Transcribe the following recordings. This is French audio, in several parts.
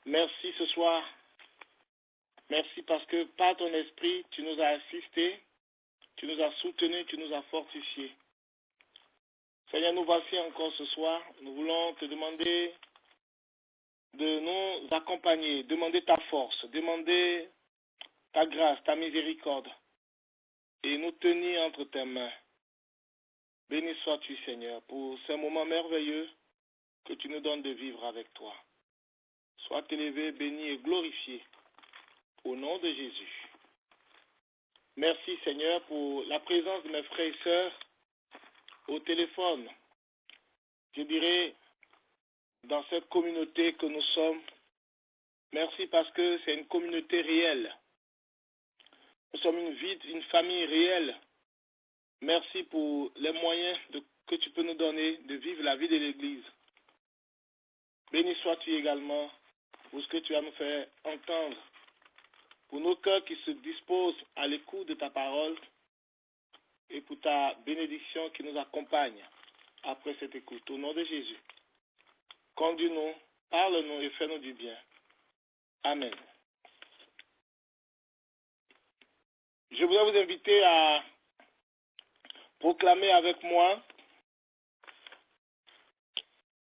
Merci ce soir. Merci parce que par ton esprit, tu nous as assistés, tu nous as soutenus, tu nous as fortifiés. Seigneur, nous voici encore ce soir. Nous voulons te demander de nous accompagner, demander ta force, demander ta grâce, ta miséricorde et nous tenir entre tes mains. Béni sois-tu, Seigneur, pour ces moments merveilleux que tu nous donnes de vivre avec toi. Sois élevé, béni et glorifié au nom de Jésus. Merci, Seigneur, pour la présence de mes frères et sœurs au téléphone. Je dirais, dans cette communauté que nous sommes, merci parce que c'est une communauté réelle. Nous sommes une famille réelle. Merci pour les moyens que tu peux nous donner de vivre la vie de l'Église. Béni sois-tu également pour ce que tu vas nous faire entendre, pour nos cœurs qui se disposent à l'écoute de ta parole et pour ta bénédiction qui nous accompagne après cette écoute. Au nom de Jésus, conduis-nous, parle-nous et fais-nous du bien. Amen. Je voudrais vous inviter à proclamer avec moi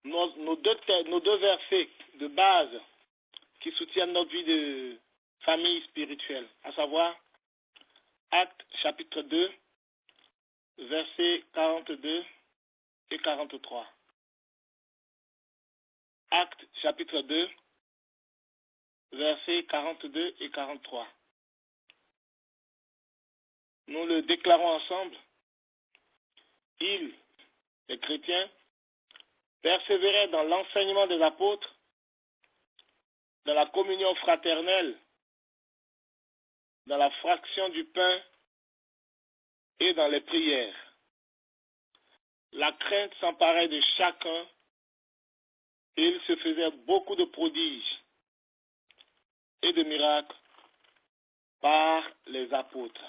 nos deux versets de base qui soutiennent notre vie de famille spirituelle, à savoir Actes chapitre 2, versets 42 et 43. Actes chapitre 2, versets 42 et 43. Nous le déclarons ensemble. Ils, les chrétiens, persévéraient dans l'enseignement des apôtres, dans la communion fraternelle, dans la fraction du pain et dans les prières. La crainte s'emparait de chacun et il se faisait beaucoup de prodiges et de miracles par les apôtres.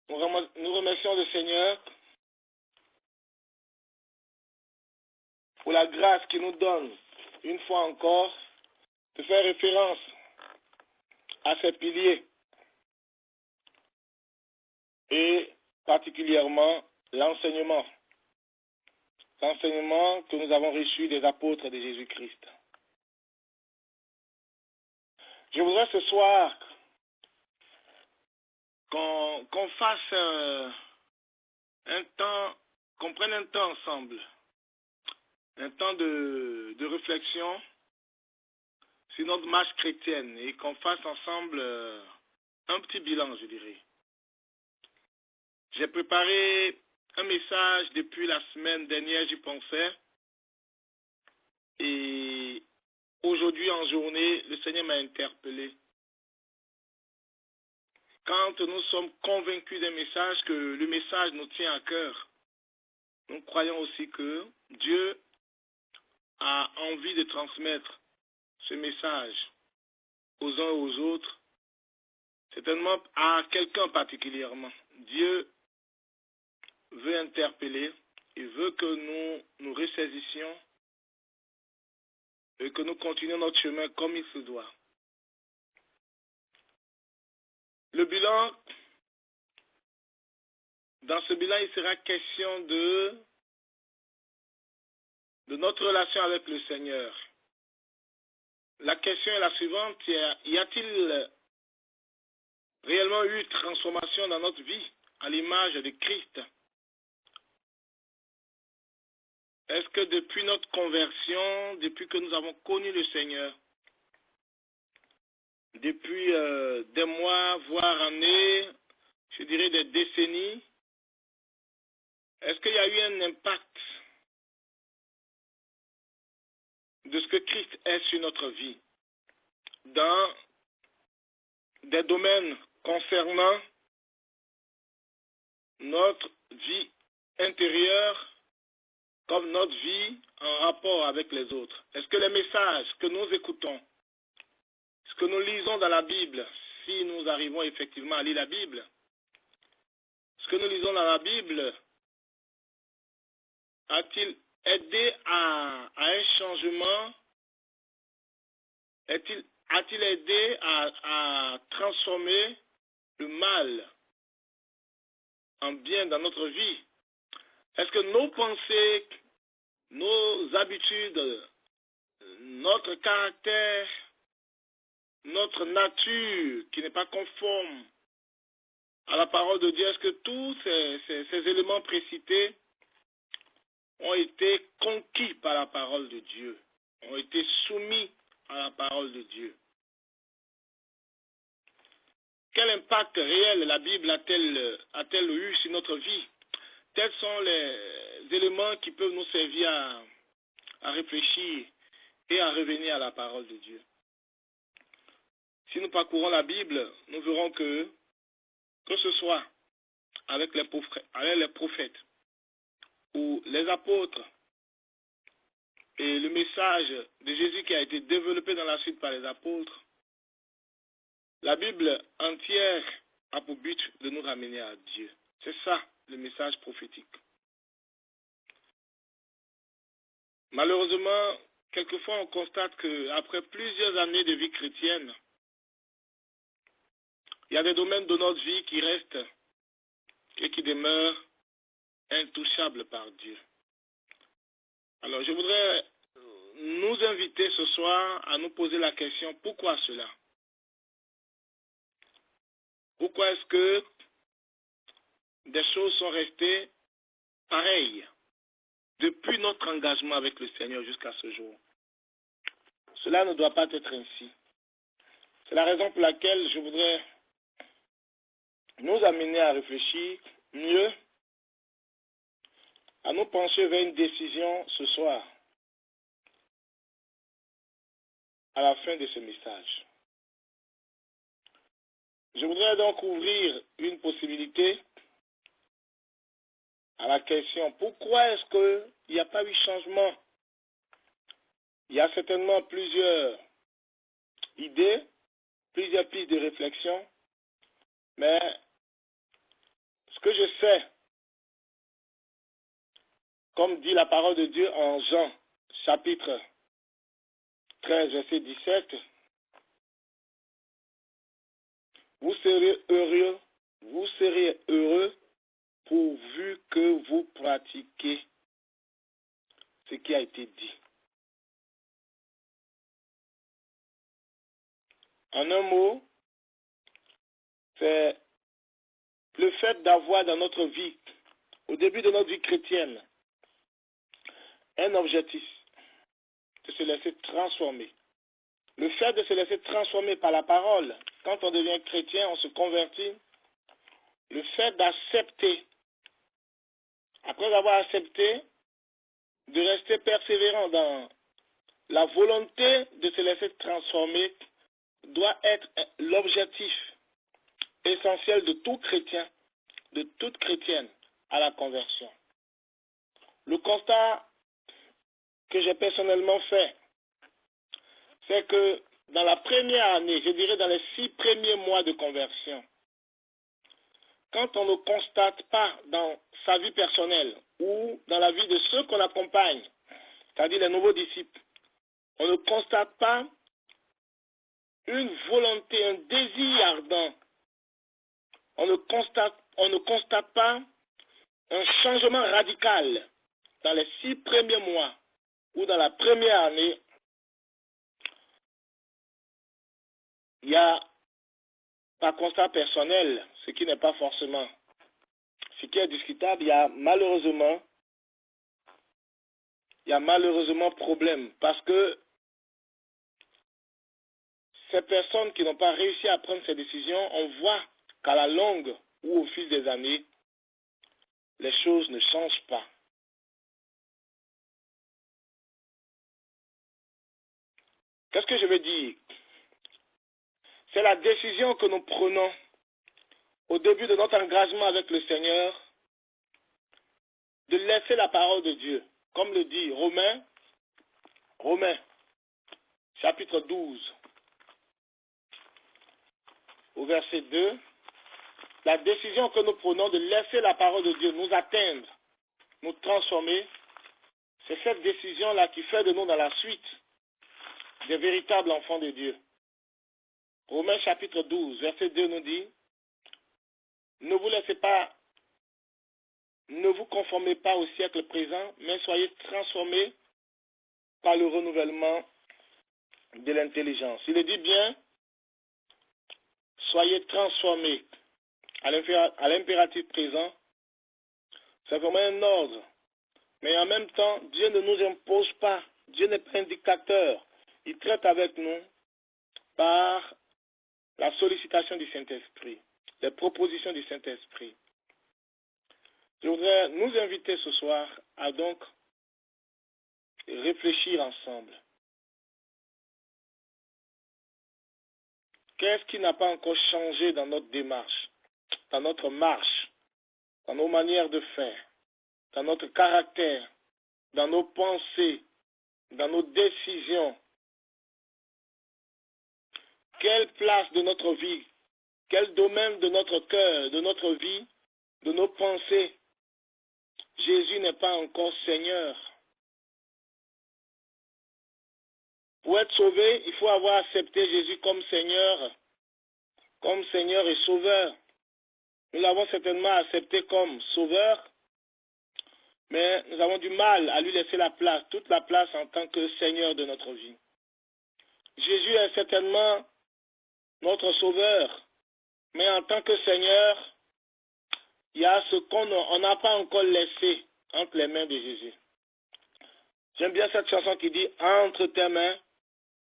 Nous remercions le Seigneur pour la grâce qu'il nous donne, une fois encore, de faire référence à ces piliers et particulièrement l'enseignement que nous avons reçu des apôtres de Jésus-Christ. Je voudrais ce soir qu'on fasse un temps, qu'on prenne un temps ensemble, un temps de réflexion sur notre marche chrétienne et qu'on fasse ensemble un petit bilan, je dirais. J'ai préparé un message depuis la semaine dernière, j'y pensais, et aujourd'hui en journée, le Seigneur m'a interpellé. Quand nous sommes convaincus d'un message, que le message nous tient à cœur, nous croyons aussi que Dieu a envie de transmettre ce message aux uns et aux autres, certainement à quelqu'un particulièrement. Dieu veut interpeller, il veut que nous nous ressaisissions et que nous continuions notre chemin comme il se doit. Le bilan, dans ce bilan, il sera question de notre relation avec le Seigneur. La question est la suivante, y a-t-il réellement eu transformation dans notre vie à l'image de Christ? Est-ce que depuis notre conversion, depuis que nous avons connu le Seigneur, depuis des mois, voire années, je dirais des décennies, est-ce qu'il y a eu un impact de ce que Christ est sur notre vie dans des domaines concernant notre vie intérieure comme notre vie en rapport avec les autres? Est-ce que les messages que nous écoutons, ce que nous lisons dans la Bible, si nous arrivons effectivement à lire la Bible, ce que nous lisons dans la Bible, a-t-il aidé à un changement? A-t-il aidé à transformer le mal en bien dans notre vie? Est-ce que nos pensées, nos habitudes, notre caractère, notre nature qui n'est pas conforme à la parole de Dieu, est-ce que tous ces éléments précités ont été conquis par la parole de Dieu, ont été soumis à la parole de Dieu? Quel impact réel la Bible a-t-elle eu sur notre vie? Quels sont les éléments qui peuvent nous servir à réfléchir et à revenir à la parole de Dieu? Si nous parcourons la Bible, nous verrons que ce soit avec les prophètes ou les apôtres et le message de Jésus qui a été développé dans la suite par les apôtres, la Bible entière a pour but de nous ramener à Dieu. C'est ça le message prophétique. Malheureusement, quelquefois on constate qu'après plusieurs années de vie chrétienne, il y a des domaines de notre vie qui restent et qui demeurent intouchables par Dieu. Alors je voudrais nous inviter ce soir à nous poser la question, pourquoi cela? Pourquoi est-ce que des choses sont restées pareilles depuis notre engagement avec le Seigneur jusqu'à ce jour? Cela ne doit pas être ainsi. C'est la raison pour laquelle je voudrais nous amener à réfléchir mieux, à nous pencher vers une décision ce soir, à la fin de ce message. Je voudrais donc ouvrir une possibilité à la question, pourquoi est-ce qu'il n'y a pas eu changement? Il y a certainement plusieurs idées, plusieurs pistes de réflexion, mais ce que je sais, comme dit la parole de Dieu en Jean, chapitre 13, verset 17, vous serez heureux pourvu que vous pratiquiez ce qui a été dit. En un mot, c'est le fait d'avoir dans notre vie, au début de notre vie chrétienne, un objectif, de se laisser transformer. Le fait de se laisser transformer par la parole, quand on devient chrétien, on se convertit, le fait d'accepter, après avoir accepté, de rester persévérant dans la volonté de se laisser transformer, doit être l'objectif essentiel de tout chrétien, de toute chrétienne à la conversion. Le constat que j'ai personnellement fait, c'est que dans la première année, je dirais dans les 6 premiers mois de conversion, quand on ne constate pas dans sa vie personnelle ou dans la vie de ceux qu'on accompagne, c'est-à-dire les nouveaux disciples, on ne constate pas une volonté, un désir ardent, on ne constate pas un changement radical dans les 6 premiers mois ou dans la première année, il y a, par constat personnel, ce qui n'est pas forcément, ce qui est discutable, il y a malheureusement problème, parce que ces personnes qui n'ont pas réussi à prendre ces décisions, on voit qu'à la longue ou au fil des années, les choses ne changent pas. Qu'est-ce que je veux dire? C'est la décision que nous prenons au début de notre engagement avec le Seigneur de laisser la parole de Dieu. Comme le dit Romains, chapitre 12, au verset 2, la décision que nous prenons de laisser la parole de Dieu nous atteindre, nous transformer, C'est cette décision-là qui fait de nous dans la suite des véritables enfants de Dieu. Romains chapitre 12, verset 2 nous dit, ne vous conformez pas au siècle présent, mais soyez transformés par le renouvellement de l'intelligence. Il est dit bien, soyez transformés à l'impératif présent. C'est vraiment un ordre. Mais en même temps, Dieu ne nous impose pas. Dieu n'est pas un dictateur. Il traite avec nous par la sollicitation du Saint-Esprit, les propositions du Saint-Esprit. Je voudrais nous inviter ce soir à donc réfléchir ensemble. Qu'est-ce qui n'a pas encore changé dans notre démarche, dans notre marche, dans nos manières de faire, dans notre caractère, dans nos pensées, dans nos décisions? Quelle place de notre vie, quel domaine de notre cœur, de notre vie, de nos pensées, Jésus n'est pas encore Seigneur? Pour être sauvé, il faut avoir accepté Jésus comme Seigneur et Sauveur. Nous l'avons certainement accepté comme Sauveur, mais nous avons du mal à lui laisser la place, toute la place en tant que Seigneur de notre vie. Jésus est certainement notre Sauveur, mais en tant que Seigneur, il y a ce qu'on n'a pas encore laissé entre les mains de Jésus. J'aime bien cette chanson qui dit « Entre tes mains,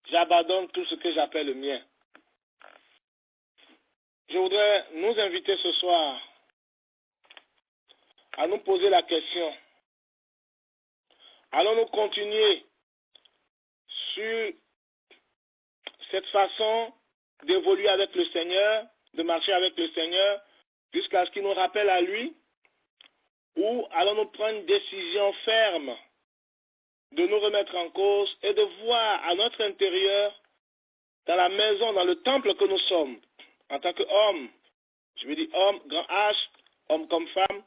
j'abandonne tout ce que j'appelle le mien ». Je voudrais nous inviter ce soir à nous poser la question. Allons-nous continuer sur cette façon d'évoluer avec le Seigneur, de marcher avec le Seigneur, jusqu'à ce qu'il nous rappelle à lui, ou allons-nous prendre une décision ferme de nous remettre en cause et de voir à notre intérieur, dans la maison, dans le temple que nous sommes, en tant qu'homme, je veux dire homme, grand H, homme comme femme,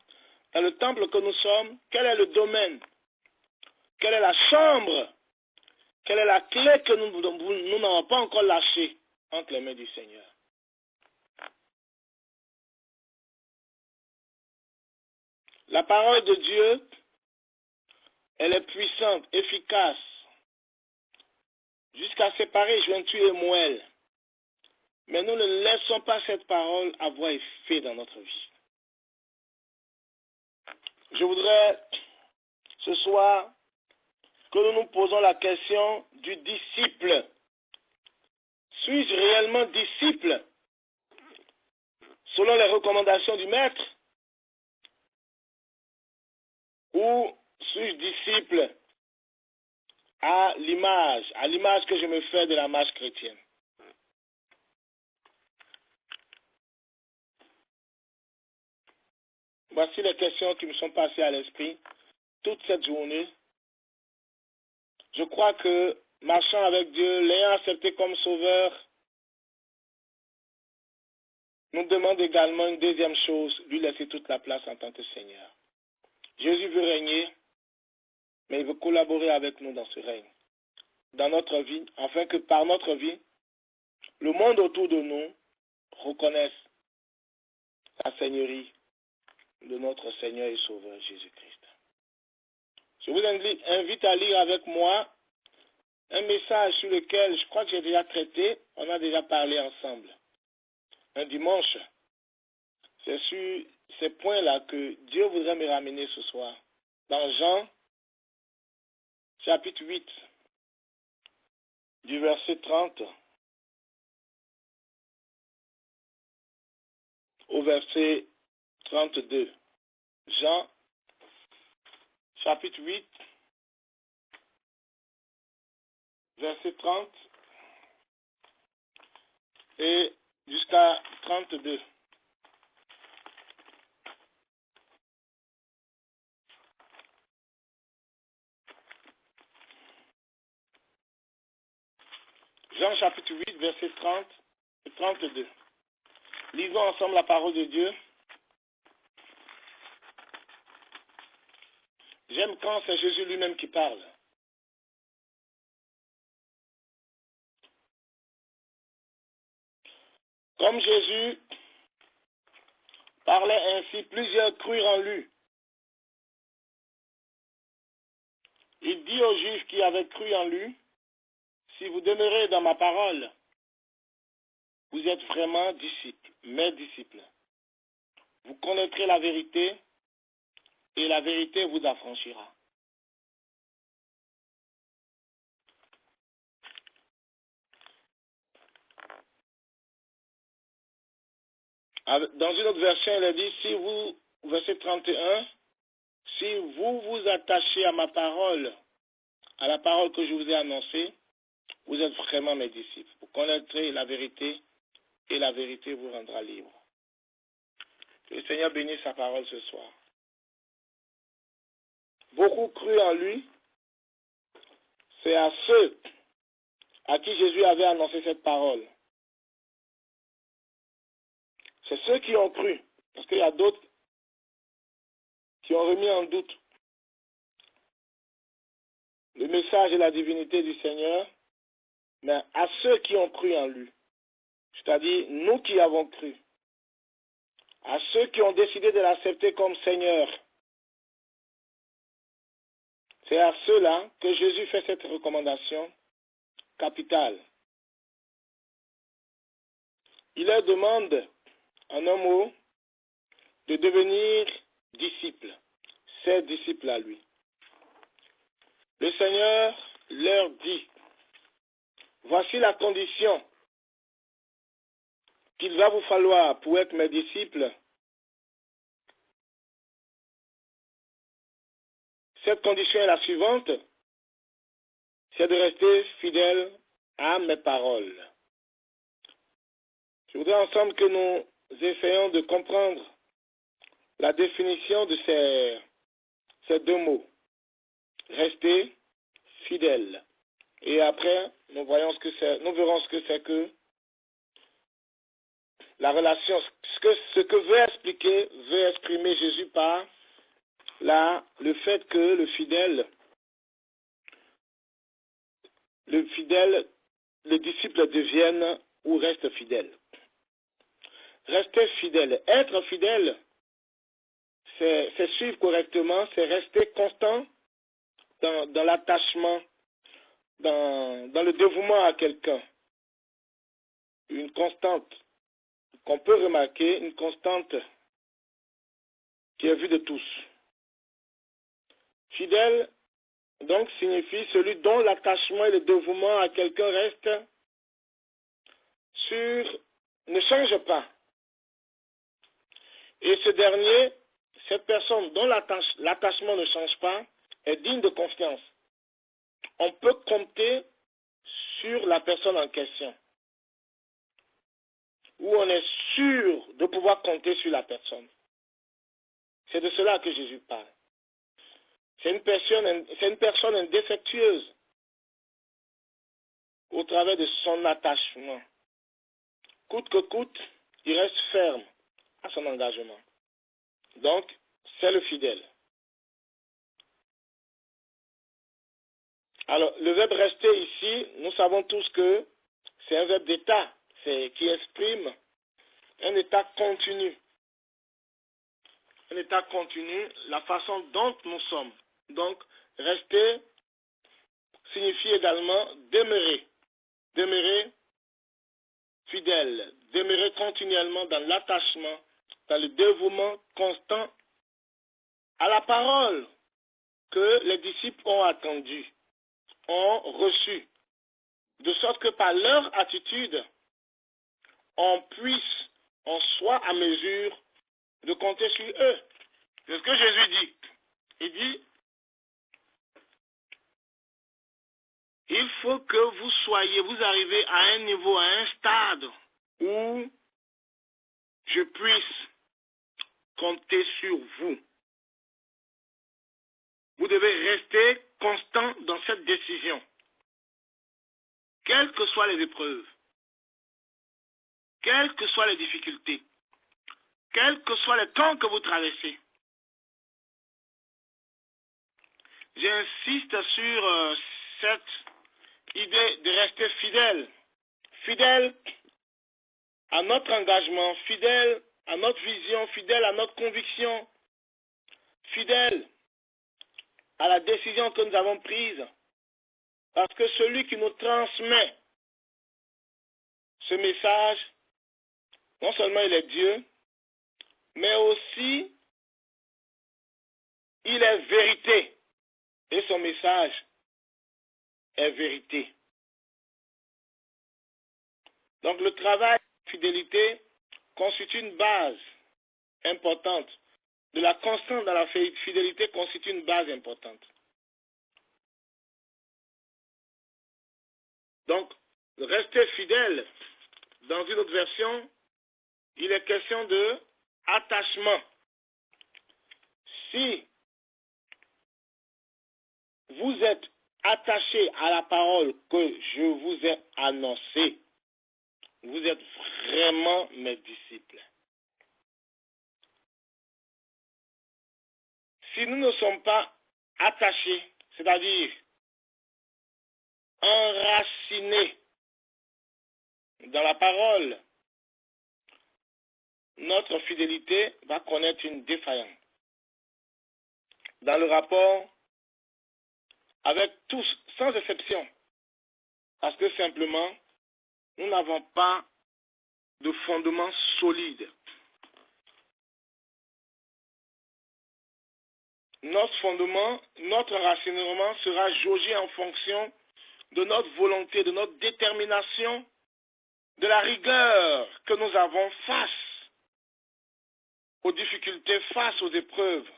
dans le temple que nous sommes, quel est le domaine, quelle est la chambre, quelle est la clé que nous n'avons pas encore lâchée entre les mains du Seigneur. La parole de Dieu, elle est puissante, efficace, jusqu'à séparer jointure et moelle. Mais nous ne laissons pas cette parole avoir effet dans notre vie. Je voudrais ce soir que nous nous posons la question du disciple. Suis-je réellement disciple selon les recommandations du maître? Ou suis-je disciple à l'image que je me fais de la marche chrétienne? Voici les questions qui me sont passées à l'esprit toute cette journée. Je crois que marchant avec Dieu, l'ayant accepté comme sauveur, nous demande également une deuxième chose, lui laisser toute la place en tant que Seigneur. Jésus veut régner, mais il veut collaborer avec nous dans ce règne, dans notre vie, afin que par notre vie, le monde autour de nous reconnaisse la seigneurie de notre Seigneur et Sauveur Jésus-Christ. Je vous invite à lire avec moi un message sur lequel je crois que j'ai déjà traité, on a déjà parlé ensemble. Un dimanche, c'est sur ces points-là que Dieu voudrait me ramener ce soir. Dans Jean, chapitre 8, du verset 30 au verset 32. Jean, chapitre 8, verset 30 et jusqu'à 32. Jean chapitre 8, verset 30 et 32. Lisons ensemble la parole de Dieu. J'aime quand c'est Jésus lui-même qui parle. Comme Jésus parlait ainsi, plusieurs crurent en lui. Il dit aux Juifs qui avaient cru en lui, si vous demeurez dans ma parole, vous êtes vraiment disciples, mes disciples. Vous connaîtrez la vérité et la vérité vous affranchira. Dans une autre version, il est dit, si vous, verset 31, si vous vous attachez à ma parole, à la parole que je vous ai annoncée, vous êtes vraiment mes disciples. Vous connaîtrez la vérité et la vérité vous rendra libre. Que le Seigneur bénisse sa parole ce soir. Beaucoup crurent en lui. C'est à ceux à qui Jésus avait annoncé cette parole. C'est ceux qui ont cru. Parce qu'il y a d'autres qui ont remis en doute le message et la divinité du Seigneur. Mais à ceux qui ont cru en lui. C'est-à-dire nous qui avons cru. À ceux qui ont décidé de l'accepter comme Seigneur. C'est à ceux-là que Jésus fait cette recommandation capitale. Il leur demande, en un mot, de devenir disciples, ses disciples à lui. Le Seigneur leur dit, voici la condition qu'il va vous falloir pour être mes disciples. Cette condition est la suivante, c'est de rester fidèle à mes paroles. Je voudrais ensemble que nous essayons de comprendre la définition de ces deux mots. Rester fidèle. Et après, nous verrons ce que c'est que la relation, ce que veut exprimer Jésus par le fait que le fidèle, les disciples deviennent ou restent fidèles. Rester fidèle. Être fidèle, c'est suivre correctement, c'est rester constant dans l'attachement, dans le dévouement à quelqu'un. Une constante qu'on peut remarquer, une constante qui est vue de tous. Fidèle, donc, signifie celui dont l'attachement et le dévouement à quelqu'un ne change pas. Et ce dernier, cette personne dont l'attachement ne change pas, est digne de confiance. On peut compter sur la personne en question. Ou on est sûr de pouvoir compter sur la personne. C'est de cela que Jésus parle. C'est une personne indéfectueuse au travers de son attachement. Coûte que coûte, il reste ferme à son engagement. Donc, c'est le fidèle. Alors, le verbe rester ici, nous savons tous que c'est un verbe d'état, qui exprime un état continu. Un état continu, la façon dont nous sommes. Donc, rester signifie également demeurer. Demeurer fidèle. Demeurer continuellement dans l'attachement, dans le dévouement constant à la parole que les disciples ont attendue, ont reçue. De sorte que par leur attitude, on soit à mesure de compter sur eux. C'est ce que Jésus dit. Il dit, il faut que vous arrivez à un niveau, à un stade où je puisse compter sur vous. Vous devez rester constant dans cette décision. Quelles que soient les épreuves, quelles que soient les difficultés, quels que soient les temps que vous traversez, J'insiste sur cette idée de rester fidèle. Fidèle à notre engagement, fidèle à notre vision, fidèle à notre conviction, fidèle à la décision que nous avons prise. Parce que celui qui nous transmet ce message, non seulement il est Dieu, mais aussi il est vérité. Et son message est vérité. Donc le travail de fidélité constitue une base importante. De la constance dans la fidélité constitue une base importante. Donc, rester fidèle, dans une autre version, il est question de attachement. Si vous êtes attaché à la parole que je vous ai annoncée, vous êtes vraiment mes disciples. Si nous ne sommes pas attachés, c'est-à-dire enracinés dans la parole, notre fidélité va connaître une défaillance. Dans le rapport avec tous, sans exception, parce que simplement, nous n'avons pas de fondement solide. Notre fondement, notre enracinement sera jaugé en fonction de notre volonté, de notre détermination, de la rigueur que nous avons face aux difficultés, face aux épreuves,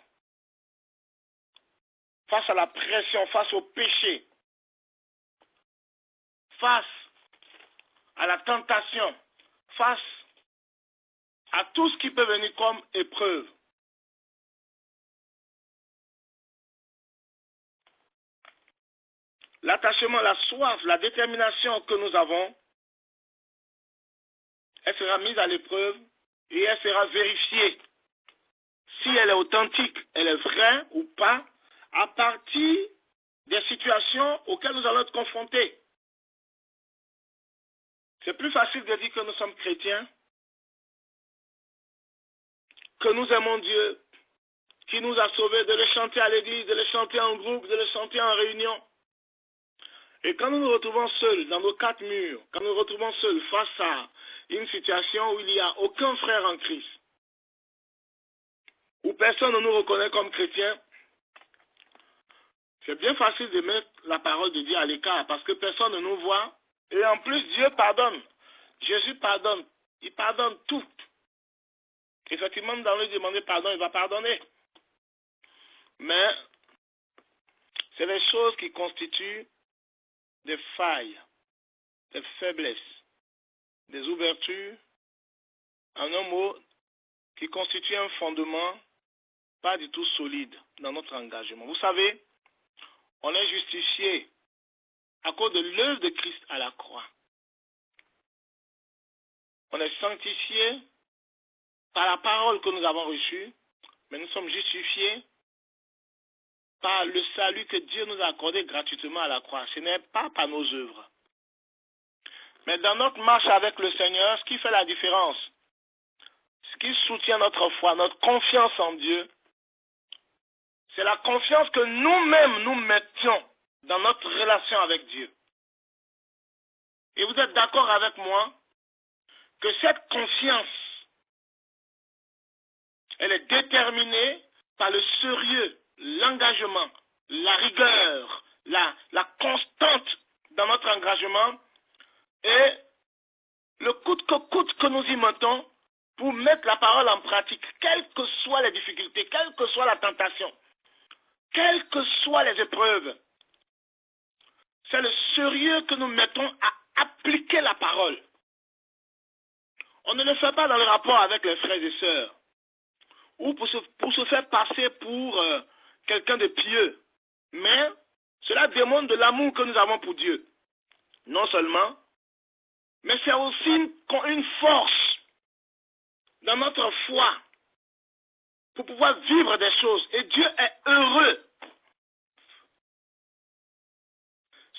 face à la pression, face au péché, face à la tentation, face à tout ce qui peut venir comme épreuve. L'attachement, la soif, la détermination que nous avons, elle sera mise à l'épreuve et elle sera vérifiée. Si elle est authentique, elle est vraie ou pas, à partir des situations auxquelles nous allons être confrontés. C'est plus facile de dire que nous sommes chrétiens, que nous aimons Dieu, qui nous a sauvés, de le chanter à l'église, de le chanter en groupe, de le chanter en réunion. Et quand nous nous retrouvons seuls dans nos quatre murs, quand nous nous retrouvons seuls face à une situation où il n'y a aucun frère en Christ, où personne ne nous reconnaît comme chrétiens, c'est bien facile de mettre la parole de Dieu à l'écart parce que personne ne nous voit. Et en plus, Dieu pardonne. Jésus pardonne. Il pardonne tout. Effectivement, nous allons lui demander pardon, il va pardonner. Mais c'est les choses qui constituent des failles, des faiblesses, des ouvertures, en un mot, qui constituent un fondement pas du tout solide dans notre engagement. Vous savez, on est justifié à cause de l'œuvre de Christ à la croix. On est sanctifié par la parole que nous avons reçue, mais nous sommes justifiés par le salut que Dieu nous a accordé gratuitement à la croix. Ce n'est pas par nos œuvres. Mais dans notre marche avec le Seigneur, ce qui fait la différence, ce qui soutient notre foi, notre confiance en Dieu, c'est la confiance que nous-mêmes nous mettions dans notre relation avec Dieu. Et vous êtes d'accord avec moi que cette confiance, elle est déterminée par le sérieux, l'engagement, la rigueur, la constante dans notre engagement et le coûte que nous y mettons pour mettre la parole en pratique, quelles que soient les difficultés, quelle que soit la tentation, quelles que soient les épreuves. C'est le sérieux que nous mettons à appliquer la parole. On ne le fait pas dans le rapport avec les frères et sœurs, ou pour se faire passer pour quelqu'un de pieux. Mais cela démontre de l'amour que nous avons pour Dieu. Non seulement, mais c'est aussi une force dans notre foi pour pouvoir vivre des choses. Et Dieu est heureux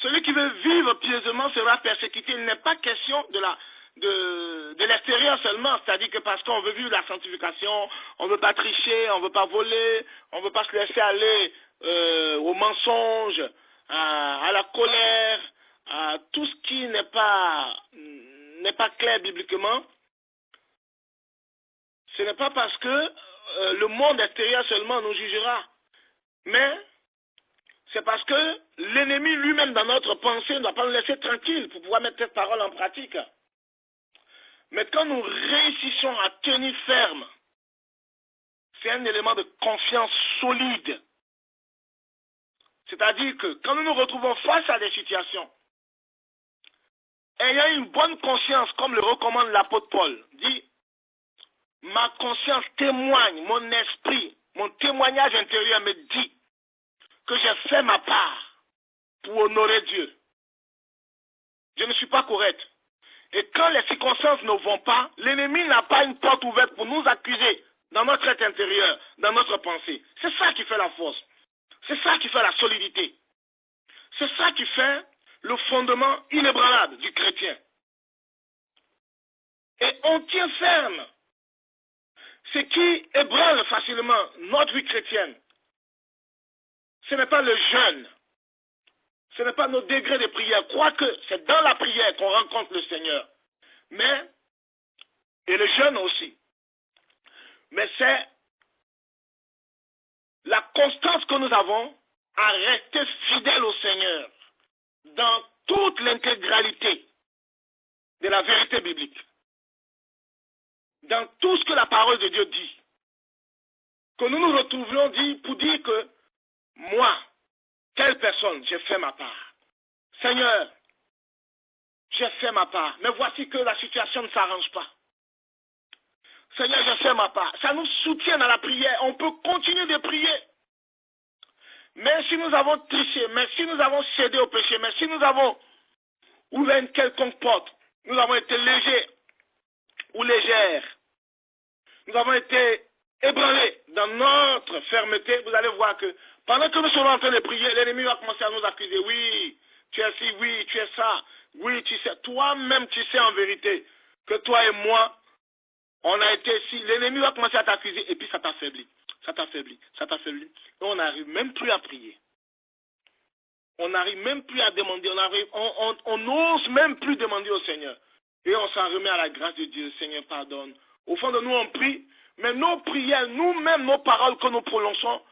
Celui qui veut vivre pieusement sera persécuté. Il n'est pas question de l'extérieur seulement. C'est-à-dire que parce qu'on veut vivre la sanctification, on ne veut pas tricher, on ne veut pas voler, on ne veut pas se laisser aller au mensonge, à la colère, à tout ce qui n'est pas clair bibliquement. Ce n'est pas parce que le monde extérieur seulement nous jugera, mais c'est parce que l'ennemi lui-même dans notre pensée ne doit pas nous laisser tranquille pour pouvoir mettre cette parole en pratique. Mais quand nous réussissons à tenir ferme, c'est un élément de confiance solide. C'est-à-dire que quand nous nous retrouvons face à des situations, ayant une bonne conscience, comme le recommande l'apôtre Paul, dit, ma conscience témoigne, mon esprit, mon témoignage intérieur me dit que j'ai fait ma part pour honorer Dieu. Je ne suis pas correct. Et quand les circonstances ne vont pas, l'ennemi n'a pas une porte ouverte pour nous accuser dans notre être intérieur, dans notre pensée. C'est ça qui fait la force. C'est ça qui fait la solidité. C'est ça qui fait le fondement inébranlable du chrétien. Et on tient ferme. Ce qui ébranle facilement notre vie chrétienne, ce n'est pas le jeûne, ce n'est pas nos degrés de prière. Quoique c'est dans la prière qu'on rencontre le Seigneur. Mais, et le jeûne aussi. Mais c'est la constance que nous avons à rester fidèles au Seigneur dans toute l'intégralité de la vérité biblique. Dans tout ce que la parole de Dieu dit. Que nous nous retrouvions pour dire que moi, telle personne, j'ai fait ma part. Seigneur, j'ai fait ma part. Mais voici que la situation ne s'arrange pas. Seigneur, j'ai fait ma part. Ça nous soutient dans la prière. On peut continuer de prier. Mais si nous avons triché, mais si nous avons cédé au péché, mais si nous avons ouvert une quelconque porte, nous avons été légers ou légères, nous avons été ébranlés dans notre fermeté, vous allez voir que pendant que nous sommes en train de prier, l'ennemi va commencer à nous accuser. Oui, tu es ci, oui, tu es ça, oui, tu sais. Toi-même, tu sais en vérité que toi et moi, on a été ici. L'ennemi va commencer à t'accuser et puis ça t'affaiblit. Ça t'affaiblit, ça t'affaiblit. Et on n'arrive même plus à prier. On n'arrive même plus à demander. On n'ose même plus demander au Seigneur. Et on s'en remet à la grâce de Dieu. Seigneur, pardonne. Au fond de nous, on prie. Mais nos prières, nous-mêmes, nos paroles que nous prononçons,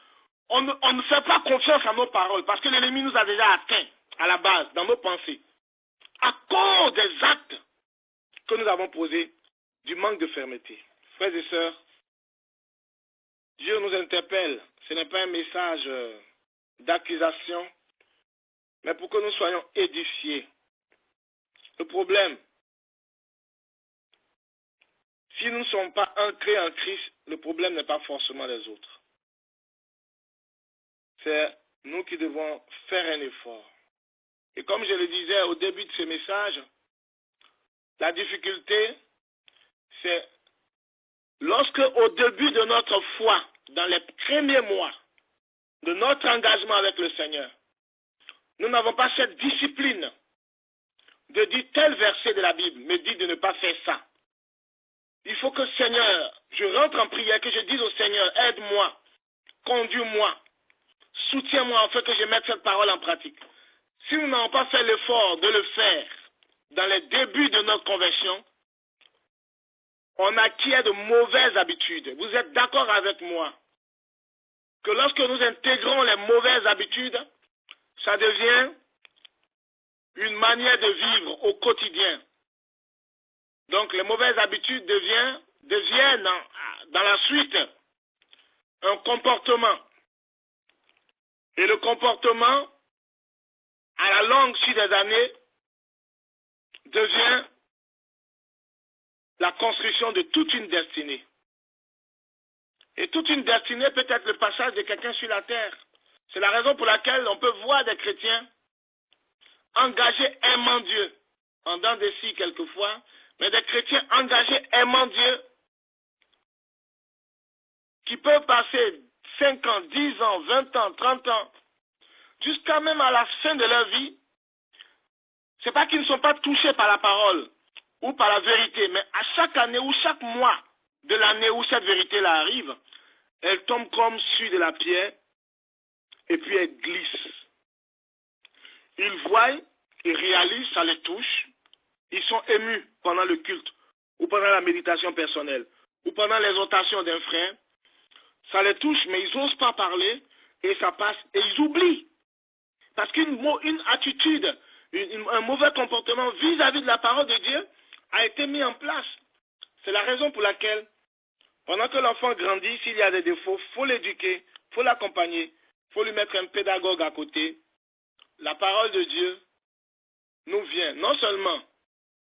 on ne fait pas confiance à nos paroles. Parce que l'ennemi nous a déjà atteints à la base, dans nos pensées. À cause des actes que nous avons posés, du manque de fermeté. Frères et sœurs, Dieu nous interpelle. Ce n'est pas un message d'accusation, mais pour que nous soyons édifiés. Le problème, si nous ne sommes pas ancrés en Christ, le problème n'est pas forcément les autres. C'est nous qui devons faire un effort. Et comme je le disais au début de ce message, la difficulté, c'est lorsque au début de notre foi, dans les premiers mois de notre engagement avec le Seigneur, nous n'avons pas cette discipline de dire tel verset de la Bible me dit de ne pas faire ça. Il faut que Seigneur, je rentre en prière, que je dise au Seigneur, aide-moi, conduis-moi, soutiens-moi afin que je mette cette parole en pratique. Si nous n'avons pas fait l'effort de le faire dans les débuts de notre conversion, on acquiert de mauvaises habitudes. Vous êtes d'accord avec moi que lorsque nous intégrons les mauvaises habitudes, ça devient une manière de vivre au quotidien. Donc les mauvaises habitudes deviennent dans la suite un comportement. Et le comportement, à la longue, sur des années, devient la construction de toute une destinée. Et toute une destinée peut être le passage de quelqu'un sur la terre. C'est la raison pour laquelle on peut voir des chrétiens engagés aimant Dieu, en dents de scie quelquefois, mais des chrétiens engagés aimant Dieu, qui peuvent passer 5 ans, 10 ans, 20 ans, 30 ans, jusqu'à même à la fin de leur vie, c'est pas qu'ils ne sont pas touchés par la parole ou par la vérité, mais à chaque année ou chaque mois de l'année où cette vérité-là arrive, elle tombe comme sur de la pierre et puis elle glisse. Ils voient, ils réalisent, ça les touche, ils sont émus pendant le culte ou pendant la méditation personnelle ou pendant l'exhortation d'un frère. Ça les touche, mais ils n'osent pas parler et ça passe et ils oublient. Parce qu'une attitude, un mauvais comportement vis-à-vis de la parole de Dieu a été mis en place. C'est la raison pour laquelle, pendant que l'enfant grandit, s'il y a des défauts, il faut l'éduquer, il faut l'accompagner, il faut lui mettre un pédagogue à côté. La parole de Dieu nous vient non seulement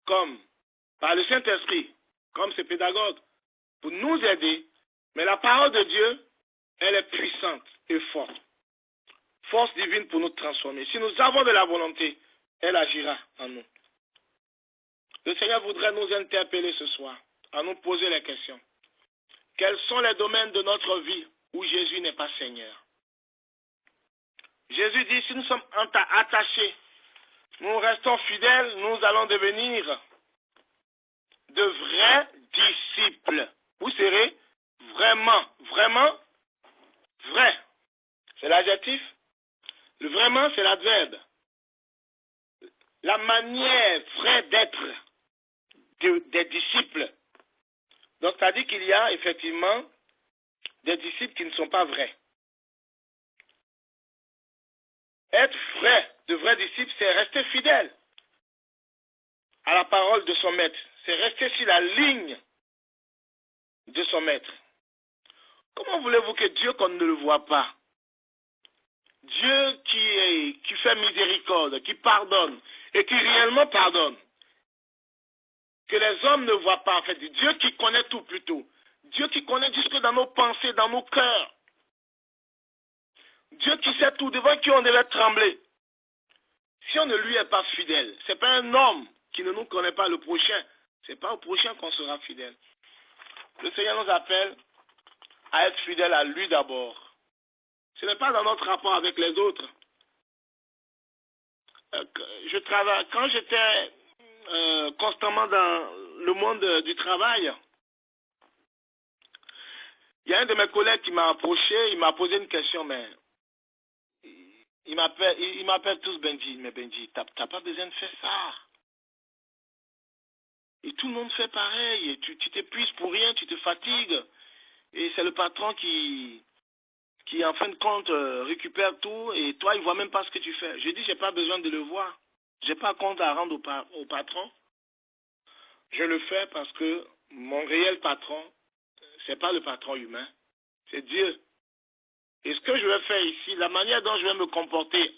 comme par le Saint-Esprit, comme ses pédagogues, pour nous aider, mais la parole de Dieu, elle est puissante et forte. Force divine pour nous transformer. Si nous avons de la volonté, elle agira en nous. Le Seigneur voudrait nous interpeller ce soir, à nous poser les questions. Quels sont les domaines de notre vie où Jésus n'est pas Seigneur? Jésus dit, si nous sommes attachés, nous restons fidèles, nous allons devenir de vrais disciples. Vous serez vraiment vrai. C'est l'adjectif. Le vraiment, c'est l'adverbe. La manière vraie d'être des disciples. Donc, ça dit qu'il y a effectivement des disciples qui ne sont pas vrais. Être vrai, de vrais disciples, c'est rester fidèle à la parole de son maître. C'est rester sur la ligne de son maître. Comment voulez-vous que Dieu, qu'on ne le voit pas, Dieu qui fait miséricorde, qui pardonne et qui réellement pardonne, que les hommes ne voient pas en fait, Dieu qui connaît tout plutôt, Dieu qui connaît jusque dans nos pensées, dans nos cœurs, Dieu qui sait tout, devant qui on devait trembler. Si on ne lui est pas fidèle, ce n'est pas un homme qui ne nous connaît pas le prochain, ce n'est pas au prochain qu'on sera fidèle. Le Seigneur nous appelle à être fidèle à lui d'abord. Ce n'est pas dans notre rapport avec les autres. Quand j'étais constamment dans le monde du travail, il y a un de mes collègues qui m'a approché, il m'a posé une question, mais il m'appelle tous Benji. Mais Benji, t'as pas besoin de faire ça. Et tout le monde fait pareil. Et tu t'épuises pour rien, tu te fatigues. Et c'est le patron qui en fin de compte récupère tout. Et toi, il ne voit même pas ce que tu fais. Je dis, j'ai pas besoin de le voir. Je n'ai pas compte à rendre au patron. Je le fais parce que mon réel patron, ce n'est pas le patron humain. C'est Dieu. Et ce que je vais faire ici, la manière dont je vais me comporter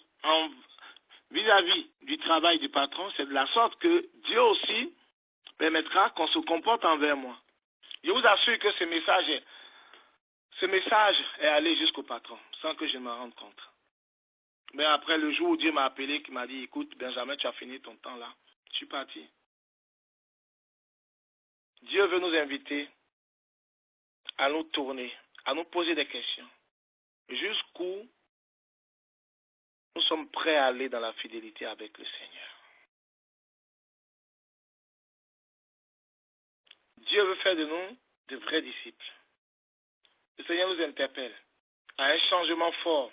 vis-à-vis du travail du patron, c'est de la sorte que Dieu aussi permettra qu'on se comporte envers moi. Je vous assure que ce message est allé jusqu'au patron, sans que je m'en rende compte. Mais après, le jour où Dieu m'a appelé, qui m'a dit, écoute, Benjamin, tu as fini ton temps là, je suis parti. Dieu veut nous inviter à nous tourner, à nous poser des questions. Jusqu'où nous sommes prêts à aller dans la fidélité avec le Seigneur. Dieu veut faire de nous de vrais disciples. Le Seigneur nous interpelle à un changement fort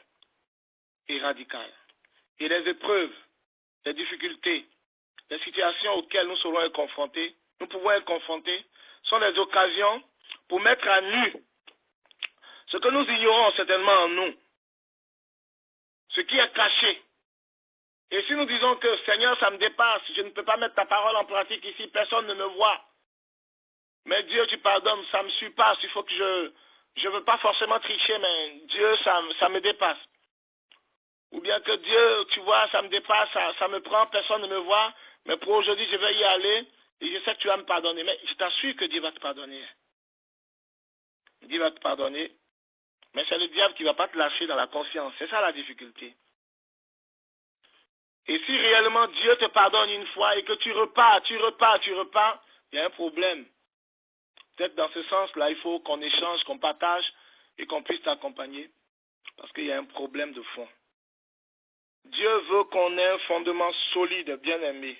et radical. Et les épreuves, les difficultés, les situations auxquelles nous serons confrontés, nous pouvons être confrontés, sont des occasions pour mettre à nu ce que nous ignorons certainement en nous, ce qui est caché. Et si nous disons que Seigneur, ça me dépasse, je ne peux pas mettre ta parole en pratique ici, personne ne me voit. Mais Dieu, tu pardonnes, ça me surpasse, il faut que je ne veux pas forcément tricher, mais Dieu, ça me dépasse. Ou bien que Dieu, tu vois, ça me dépasse, ça me prend, personne ne me voit, mais pour aujourd'hui, je vais y aller, et je sais que tu vas me pardonner. Mais je t'assure que Dieu va te pardonner. Dieu va te pardonner, mais c'est le diable qui ne va pas te lâcher dans la conscience. C'est ça la difficulté. Et si réellement Dieu te pardonne une fois et que tu repars, il y a un problème. Peut-être dans ce sens-là, il faut qu'on échange, qu'on partage et qu'on puisse t'accompagner. Parce qu'il y a un problème de fond. Dieu veut qu'on ait un fondement solide, bien aimé,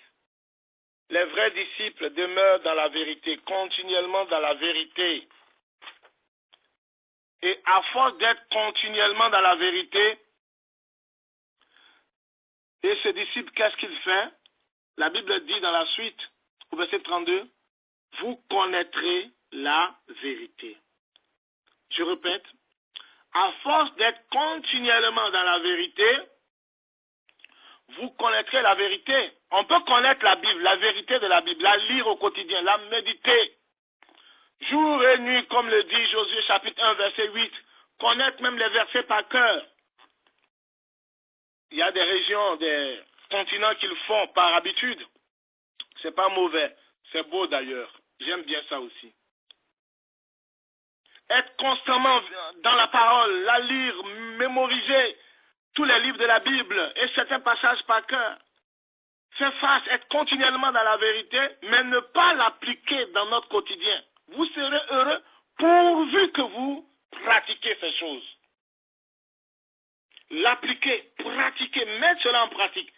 Les vrais disciples demeurent dans la vérité, continuellement dans la vérité. Et à force d'être continuellement dans la vérité, et ce disciple, qu'est-ce qu'il fait? La Bible dit dans la suite, au verset 32, vous connaîtrez la vérité. Je répète, à force d'être continuellement dans la vérité, vous connaîtrez la vérité. On peut connaître la Bible, la vérité de la Bible, la lire au quotidien, la méditer. Jour et nuit, comme le dit Josué chapitre 1, verset 8, connaître même les versets par cœur. Il y a des régions, des continents qui le font par habitude. C'est pas mauvais, c'est beau d'ailleurs. J'aime bien ça aussi. Être constamment dans la parole, la lire, mémoriser tous les livres de la Bible et certains passages par cœur. Faire face, être continuellement dans la vérité, mais ne pas l'appliquer dans notre quotidien. Vous serez heureux pourvu que vous pratiquez ces choses. L'appliquer, pratiquer, mettre cela en pratique,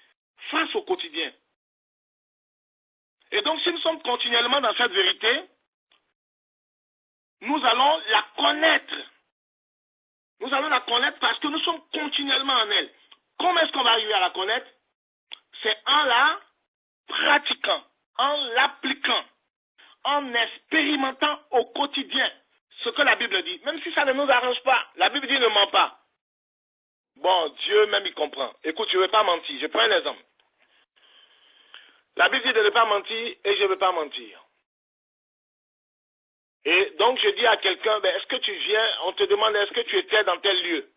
face au quotidien. Et donc, si nous sommes continuellement dans cette vérité, nous allons la connaître. Nous allons la connaître parce que nous sommes continuellement en elle. Comment est-ce qu'on va arriver à la connaître? C'est en la pratiquant, en l'appliquant, en expérimentant au quotidien ce que la Bible dit. Même si ça ne nous arrange pas, la Bible dit ne ment pas. Bon, Dieu même il comprend. Écoute, je ne vais pas mentir. Je prends un exemple. La Bible dit de ne pas mentir et je ne veux pas mentir. Et donc je dis à quelqu'un, ben, est-ce que tu viens, on te demande est-ce que tu étais dans tel lieu.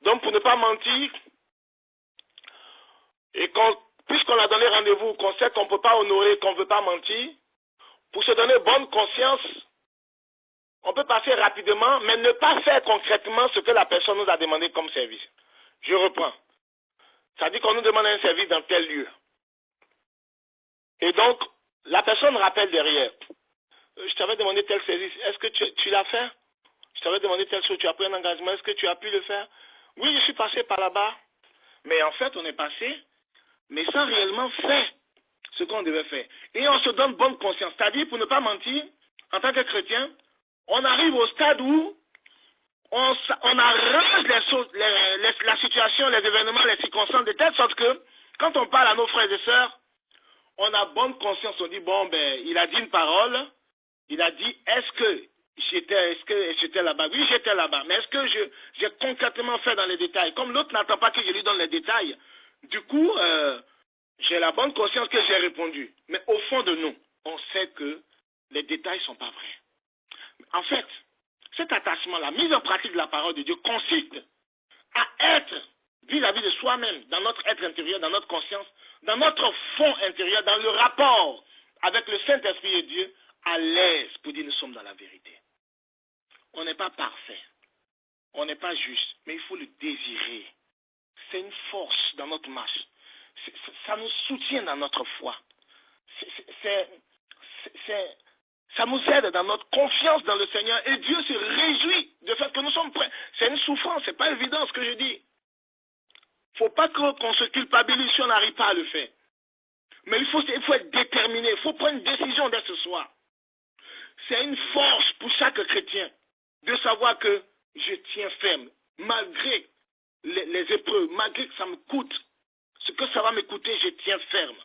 Donc pour ne pas mentir, et puisqu'on a donné rendez-vous, qu'on sait qu'on ne peut pas honorer, qu'on ne veut pas mentir, pour se donner bonne conscience, on peut passer rapidement, mais ne pas faire concrètement ce que la personne nous a demandé comme service. Je reprends. Ça dit qu'on nous demande un service dans tel lieu. Et donc, la personne rappelle derrière. Je t'avais demandé tel service. Est-ce que tu l'as fait? Je t'avais demandé telle chose. Tu as pris un engagement. Est-ce que tu as pu le faire? Oui, je suis passé par là-bas. Mais en fait, on est passé, mais sans réellement faire ce qu'on devait faire. Et on se donne bonne conscience. C'est-à-dire, pour ne pas mentir, en tant que chrétien, on arrive au stade où on arrange la situation, les événements, les circonstances, de telle sorte que, quand on parle à nos frères et sœurs, on a bonne conscience. On dit, bon, ben, il a dit une parole. Il a dit, est-ce que j'étais là-bas? Oui, j'étais là-bas. Mais est-ce que j'ai concrètement fait dans les détails? Comme l'autre n'attend pas que je lui donne les détails, du coup, j'ai la bonne conscience que j'ai répondu. Mais au fond de nous, on sait que les détails ne sont pas vrais. En fait, cet attachement, la mise en pratique de la parole de Dieu consiste à être vis-à-vis de soi-même, dans notre être intérieur, dans notre conscience, dans notre fond intérieur, dans le rapport avec le Saint-Esprit et Dieu, à l'aise pour dire nous sommes dans la vérité. On n'est pas parfait, on n'est pas juste, mais il faut le désirer. C'est une force dans notre marche. Ça nous soutient dans notre foi. Ça nous aide dans notre confiance dans le Seigneur. Et Dieu se réjouit de fait que nous sommes prêts. C'est une souffrance, ce n'est pas évident ce que je dis. Il ne faut pas qu'on se culpabilise si on n'arrive pas à le faire. Mais il faut être déterminé, il faut prendre une décision dès ce soir. C'est une force pour chaque chrétien de savoir que je tiens ferme, malgré les épreuves, malgré que ça me coûte. Ce que ça va me coûter, je tiens ferme.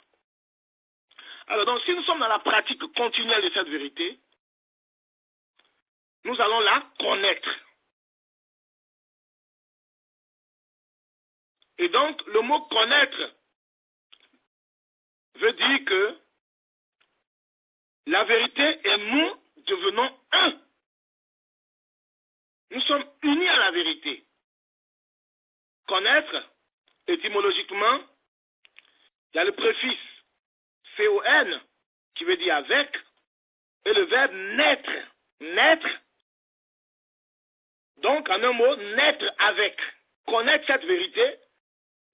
Alors donc, si nous sommes dans la pratique continuelle de cette vérité, nous allons la connaître. Et donc, le mot connaître veut dire que la vérité et nous devenons un. Nous sommes unis à la vérité. Connaître, étymologiquement, il y a le préfixe C-O-N qui veut dire avec et le verbe naître. Naître, donc en un mot, naître avec. Connaître cette vérité,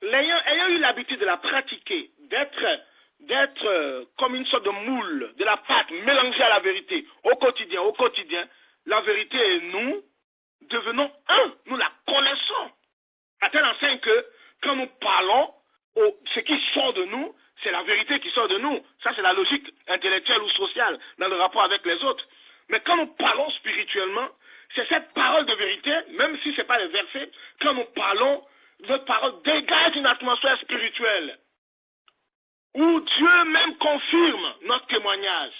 ayant eu l'habitude de la pratiquer, d'être comme une sorte de moule, de la pâte mélangée à la vérité au quotidien, la vérité et nous devenons un, nous la connaissons. À tel enseigne que quand nous parlons, ce qui sort de nous, c'est la vérité qui sort de nous. Ça, c'est la logique intellectuelle ou sociale dans le rapport avec les autres. Mais quand nous parlons spirituellement, c'est cette parole de vérité, même si ce n'est pas les versets, quand nous parlons, notre parole dégage une atmosphère spirituelle où Dieu même confirme notre témoignage.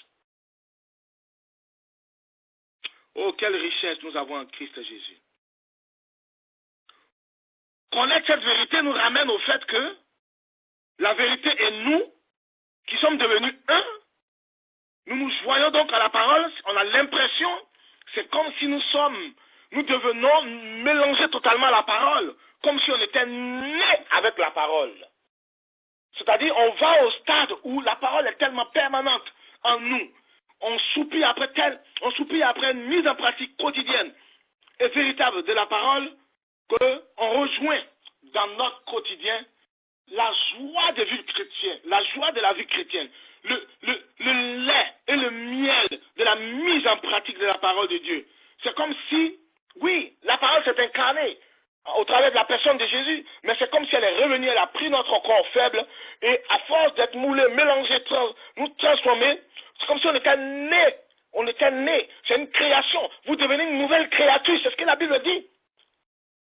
Oh, quelle richesse nous avons en Christ Jésus. Connaître cette vérité nous ramène au fait que la vérité est nous, qui sommes devenus un. Nous nous joignons donc à la parole. On a l'impression, c'est comme si nous devenons mélangés totalement à la parole, comme si on était nés avec la parole. C'est-à-dire, on va au stade où la parole est tellement permanente en nous. On soupire après une mise en pratique quotidienne et véritable de la parole, qu'on rejoint dans notre quotidien la joie de vie chrétienne, la joie de la vie chrétienne, le lait et le miel de la mise en pratique de la parole de Dieu. C'est comme si, oui, la parole s'est incarnée au travers de la personne de Jésus, mais c'est comme si elle est revenue, elle a pris notre corps faible, et à force d'être moulé, mélangé, nous transformer, c'est comme si on était né. On était né. C'est une création. Vous devenez une nouvelle créature. C'est ce que la Bible dit.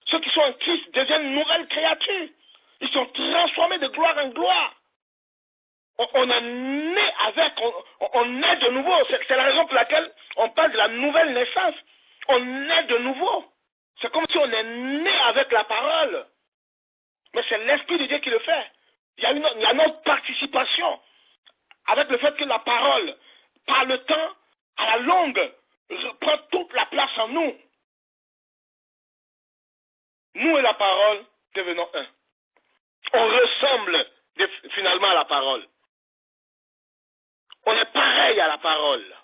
Ceux qui sont en Christ deviennent une nouvelle créature. Ils sont transformés de gloire en gloire. On est né avec, on est de nouveau. C'est la raison pour laquelle on parle de la nouvelle naissance. On est de nouveau. C'est comme si on est né avec la parole. Mais c'est l'Esprit de Dieu qui le fait. Il y a notre participation avec le fait que la parole, par le temps, à la longue, prend toute la place en nous. Nous et la parole devenons un. On ressemble finalement à la parole. On est pareil à la parole.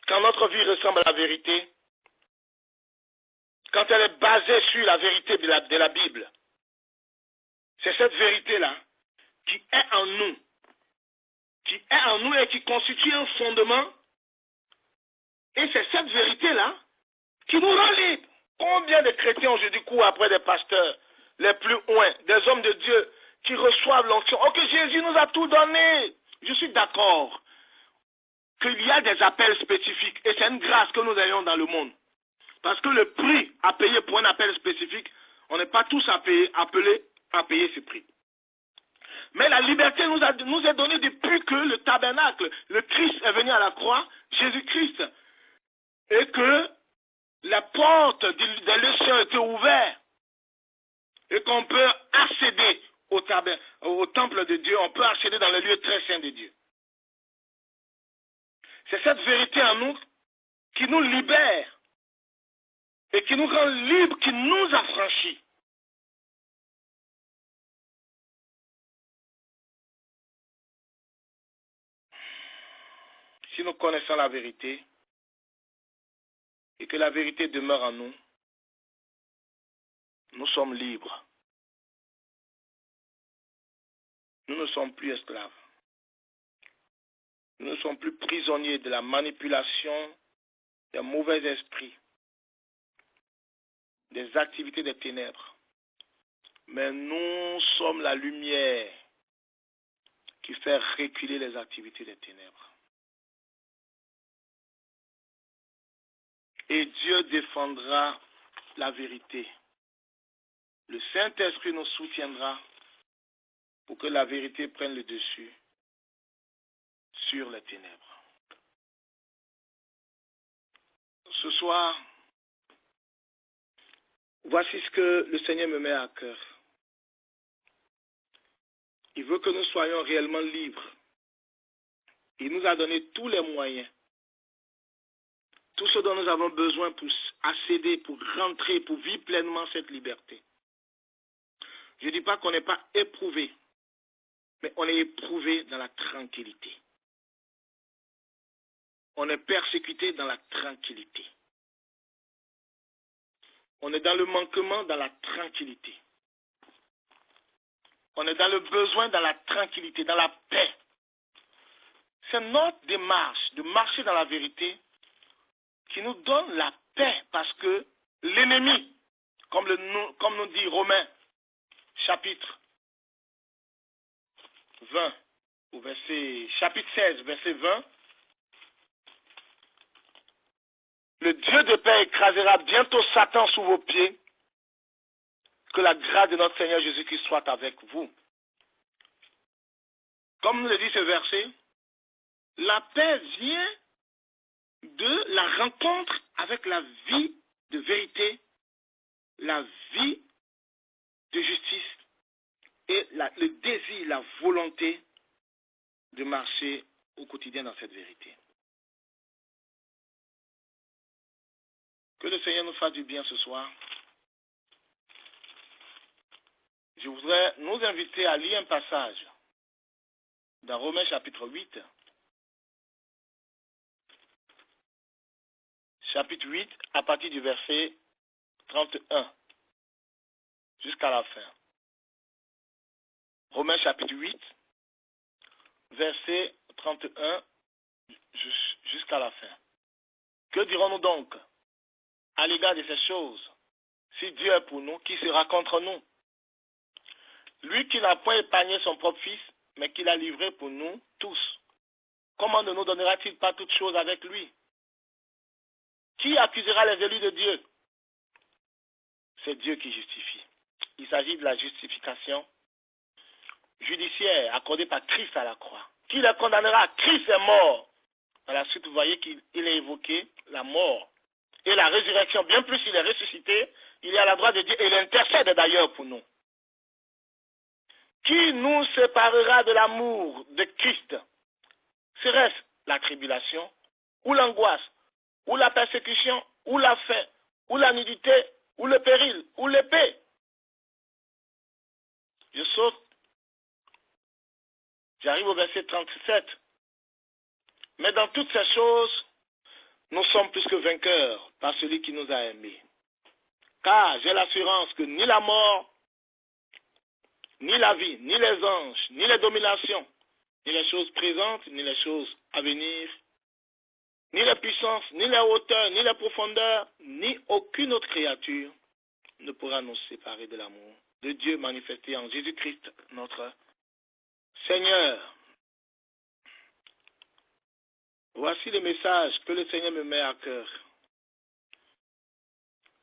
Quand notre vie ressemble à la vérité, quand elle est basée sur la vérité de la Bible, c'est cette vérité-là qui est en nous, et qui constitue un fondement. Et c'est cette vérité-là qui nous rend libres. Combien de chrétiens aujourd'hui courent après des pasteurs les plus loin, des hommes de Dieu qui reçoivent l'onction. Oh, que Jésus nous a tout donné. Je suis d'accord qu'il y a des appels spécifiques et c'est une grâce que nous ayons dans le monde. Parce que le prix à payer pour un appel spécifique, on n'est pas tous appelés à payer ce prix. Mais la liberté nous est donnée depuis que le tabernacle, le Christ est venu à la croix, Jésus-Christ, et que la porte des lieux saints était ouverte et qu'on peut accéder au temple de Dieu, on peut accéder dans le lieu très saint de Dieu. C'est cette vérité en nous qui nous libère et qui nous rend libres, qui nous affranchit. Si nous connaissons la vérité et que la vérité demeure en nous, nous sommes libres. Nous ne sommes plus esclaves. Nous ne sommes plus prisonniers de la manipulation des mauvais esprits, des activités des ténèbres. Mais nous sommes la lumière qui fait reculer les activités des ténèbres. Et Dieu défendra la vérité. Le Saint-Esprit nous soutiendra pour que la vérité prenne le dessus sur les ténèbres. Ce soir, voici ce que le Seigneur me met à cœur. Il veut que nous soyons réellement libres. Il nous a donné tous les moyens, tout ce dont nous avons besoin pour accéder, pour rentrer, pour vivre pleinement cette liberté. Je ne dis pas qu'on n'est pas éprouvé, mais on est éprouvé dans la tranquillité. On est persécuté dans la tranquillité. On est dans le manquement dans la tranquillité. On est dans le besoin dans la tranquillité, dans la paix. C'est notre démarche de marcher dans la vérité qui nous donne la paix parce que l'ennemi, comme nous dit Romains chapitre 20, chapitre 16, verset 20. Le Dieu de paix écrasera bientôt Satan sous vos pieds. Que la grâce de notre Seigneur Jésus-Christ soit avec vous. Comme nous le dit ce verset, la paix vient de la rencontre avec la vie de vérité, la vie de justice et le désir, la volonté de marcher au quotidien dans cette vérité. Que le Seigneur nous fasse du bien ce soir. Je voudrais nous inviter à lire un passage dans Romains chapitre 8. Chapitre 8, à partir du verset 31 jusqu'à la fin. Romains chapitre 8, verset 31 jusqu'à la fin. Que dirons-nous donc à l'égard de ces choses? Si Dieu est pour nous, qui sera contre nous? Lui qui n'a point épargné son propre fils, mais qui l'a livré pour nous tous, comment ne nous donnera-t-il pas toutes choses avec lui? Qui accusera les élus de Dieu? C'est Dieu qui justifie. Il s'agit de la justification judiciaire accordée par Christ à la croix. Qui les condamnera? Christ est mort. À la suite, vous voyez qu'il est évoqué la mort et la résurrection. Bien plus, il est ressuscité, il est à la droite de Dieu et il intercède d'ailleurs pour nous. Qui nous séparera de l'amour de Christ? Serait-ce la tribulation, ou l'angoisse, ou la persécution, ou la faim, ou la nudité, ou le péril, ou l'épée? Je saute. J'arrive au verset 37. Mais dans toutes ces choses, nous sommes plus que vainqueurs par celui qui nous a aimés. Car j'ai l'assurance que ni la mort, ni la vie, ni les anges, ni les dominations, ni les choses présentes, ni les choses à venir, ni les puissances, ni les hauteurs, ni les profondeurs, ni aucune autre créature ne pourra nous séparer de l'amour de Dieu manifesté en Jésus-Christ, notre Seigneur. Voici le message que le Seigneur me met à cœur.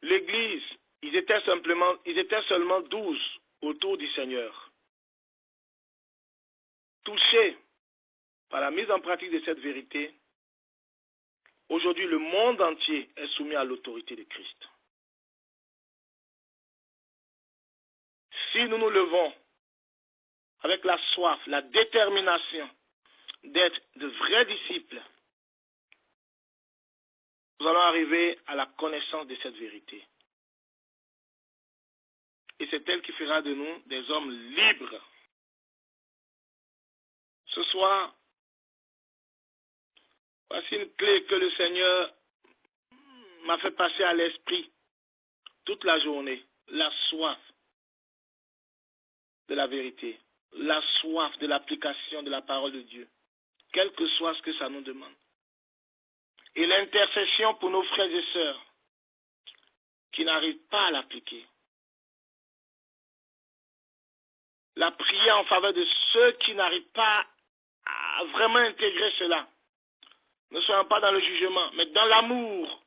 L'Église, ils étaient seulement 12 autour du Seigneur, touchés par la mise en pratique de cette vérité. Aujourd'hui, le monde entier est soumis à l'autorité de Christ. Si nous nous levons avec la soif, la détermination d'être de vrais disciples, nous allons arriver à la connaissance de cette vérité. Et c'est elle qui fera de nous des hommes libres. Ce soir, voici une clé que le Seigneur m'a fait passer à l'esprit toute la journée. La soif de la vérité. La soif de l'application de la parole de Dieu. Quel que soit ce que ça nous demande. Et l'intercession pour nos frères et sœurs qui n'arrivent pas à l'appliquer. La prière en faveur de ceux qui n'arrivent pas à vraiment intégrer cela. Ne soyons pas dans le jugement, mais dans l'amour.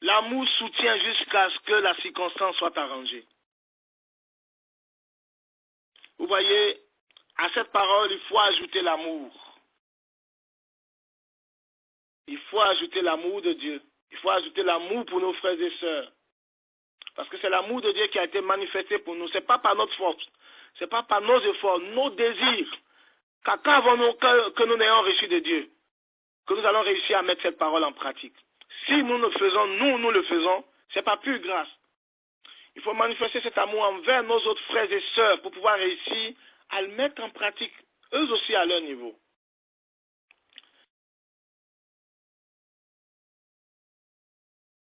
L'amour soutient jusqu'à ce que la circonstance soit arrangée. Vous voyez, à cette parole, il faut ajouter l'amour. Il faut ajouter l'amour de Dieu. Il faut ajouter l'amour pour nos frères et sœurs. Parce que c'est l'amour de Dieu qui a été manifesté pour nous. Ce n'est pas par notre force. Ce n'est pas par nos efforts, nos désirs. Qu'avons-nous que nous n'ayons reçu de Dieu? Que nous allons réussir à mettre cette parole en pratique. Si nous le faisons, nous le faisons, ce n'est pas plus grâce. Il faut manifester cet amour envers nos autres frères et sœurs pour pouvoir réussir à le mettre en pratique, eux aussi à leur niveau.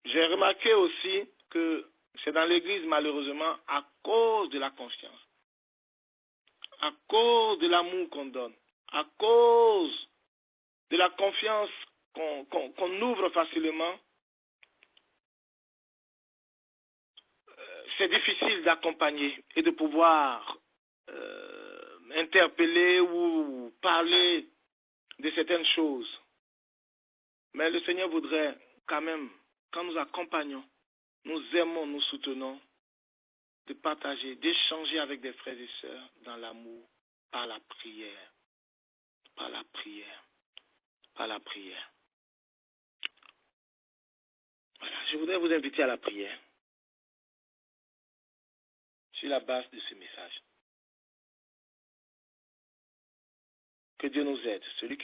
J'ai remarqué aussi que c'est dans l'Église, malheureusement, à cause de la confiance, à cause de l'amour qu'on donne, à cause de la confiance qu'on ouvre facilement, c'est difficile d'accompagner et de pouvoir interpeller ou parler de certaines choses. Mais le Seigneur voudrait quand même, quand nous accompagnons, nous aimons, nous soutenons, de partager, d'échanger avec des frères et sœurs dans l'amour, par la prière, par la prière, par la prière. Voilà, je voudrais vous inviter à la prière sur la base de ce message. Que Dieu nous aide. Celui qui